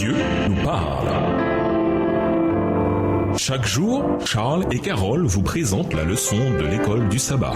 Dieu nous parle. Chaque jour, Charles et Carole vous présentent la leçon de l'école du sabbat.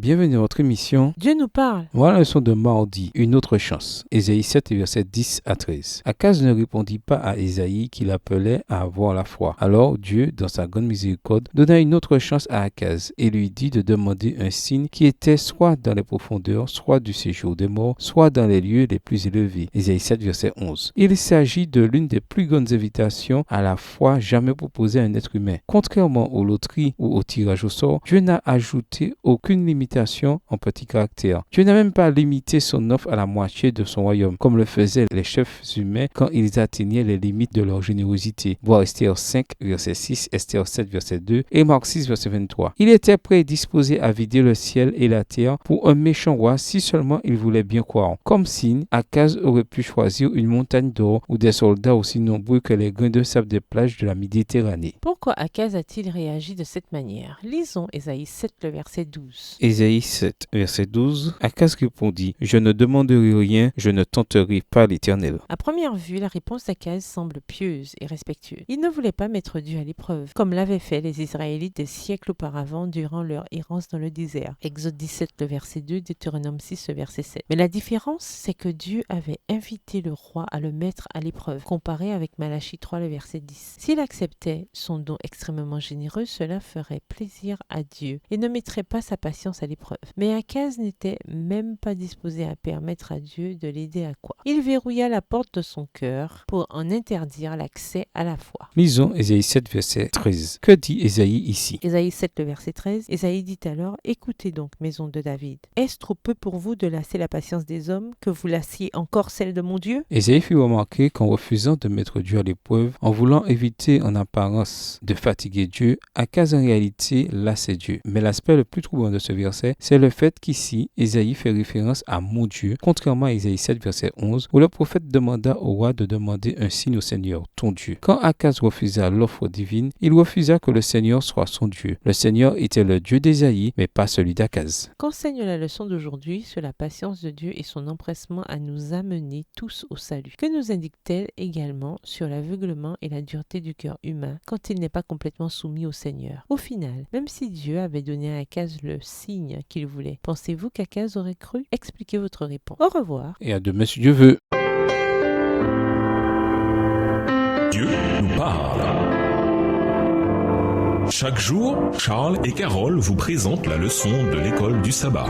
Bienvenue à votre émission. Dieu nous parle. Voilà la leçon de mardi, une autre chance. Ésaïe 7, versets 10 à 13. Akaz ne répondit pas à Ésaïe qui l'appelait à avoir la foi. Alors Dieu, dans sa grande miséricorde, donna une autre chance à Akaz et lui dit de demander un signe qui était soit dans les profondeurs, soit du séjour des morts, soit dans les lieux les plus élevés. Ésaïe 7, verset 11. Il s'agit de l'une des plus grandes invitations à la foi jamais proposée à un être humain. Contrairement aux loteries ou au tirage au sort, Dieu n'a ajouté aucune limitation en petits caractères. Dieu n'a même pas limité son offre à la moitié de son royaume, comme le faisaient les chefs humains quand ils atteignaient les limites de leur générosité. Voir Esther 5, verset 6, Esther 7, verset 2 et Marc 6, verset 23. Il était prêt et disposé à vider le ciel et la terre pour un méchant roi si seulement il voulait bien croire. Comme signe, Akaz aurait pu choisir une montagne d'or ou des soldats aussi nombreux que les grains de sable des plages de la Méditerranée. Pourquoi Akaz a-t-il réagi de cette manière? Lisons Ésaïe 7, le verset 12. Ésaïe 7, verset 12. Akaz répondit: Je ne demanderai rien, je ne tenterai pas l'Éternel. À première vue, la réponse d'Akaz semble pieuse et respectueuse. Il ne voulait pas mettre Dieu à l'épreuve, comme l'avaient fait les Israélites des siècles auparavant durant leur errance dans le désert. Exode 17, le verset 2, Deutéronome 6, le verset 7. Mais la différence, c'est que Dieu avait invité le roi à le mettre à l'épreuve, comparé avec Malachie 3, le verset 10. S'il acceptait son don extrêmement généreux, cela ferait plaisir à Dieu et ne mettrait pas sa patience à l'épreuve. Mais Akaz n'était même pas disposé à permettre à Dieu de l'aider à quoi? Il verrouilla la porte de son cœur pour en interdire l'accès à la foi. Lisons Ésaïe 7, verset 13. Que dit Ésaïe ici? Ésaïe 7, le verset 13. Ésaïe dit alors: Écoutez donc, maison de David. Est-ce trop peu pour vous de lasser la patience des hommes, que vous lassiez encore celle de mon Dieu? Ésaïe fit remarquer qu'en refusant de mettre Dieu à l'épreuve, en voulant éviter en apparence de fatiguer Dieu, Akaz en réalité lassait Dieu. Mais l'aspect le plus troublant de ce verset, c'est le fait qu'ici, Ésaïe fait référence à mon Dieu, contrairement à Ésaïe 7, verset 11, où le prophète demanda au roi de demander un signe au Seigneur, ton Dieu. Quand Akaz refusa l'offre divine, il refusa que le Seigneur soit son Dieu. Le Seigneur était le Dieu d'Ésaïe, mais pas celui d'Akaz. Qu'enseigne la leçon d'aujourd'hui sur la patience de Dieu et son empressement à nous amener tous au salut? Que nous indique-t-elle également sur l'aveuglement et la dureté du cœur humain quand il n'est pas complètement soumis au Seigneur? Au final, même si Dieu avait donné à Akaz le signe qu'il voulait, pensez-vous qu'Akaz aurait cru? Expliquez votre réponse. Au revoir. Et à demain si Dieu veut. Dieu nous parle. Chaque jour, Charles et Carole vous présentent la leçon de l'école du sabbat.